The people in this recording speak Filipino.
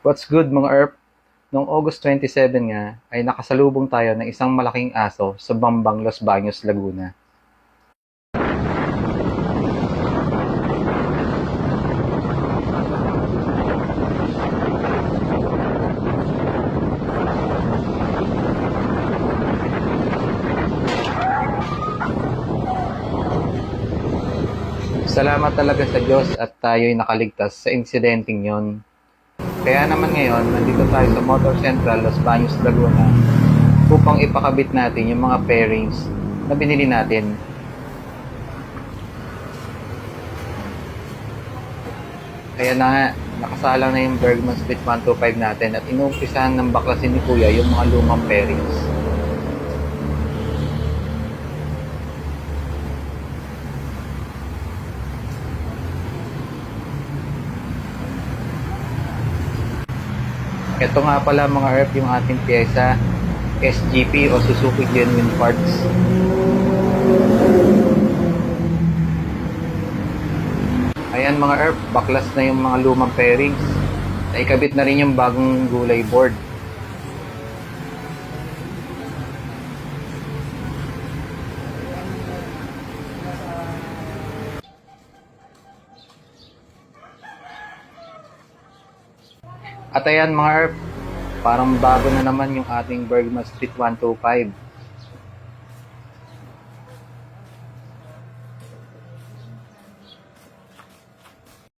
What's good mga ERP? Noong August 27 nga ay nakasalubong tayo ng isang malaking aso sa Bambang, Los Baños, Laguna. Salamat talaga sa Diyos at tayo'y nakaligtas sa insidenteng yon. Kaya naman ngayon, nandito tayo sa Motor Central, Los Baños, Laguna upang ipakabit natin yung mga pairings na binili natin. Kaya na nga, nakasalang na yung Bergman Split 125 natin at inumpisahan ng baklasin ni Kuya yung mga lumang pairings. Ito nga pala mga ERP yung ating pyesa, SGP o Suzuki Genuine Parts. Ayan mga ERP, baklas na yung mga lumang pairings. Naikabit na rin yung bagong gulay board. At ayan mga ERP, parang bago na naman yung ating Bergman Split 125.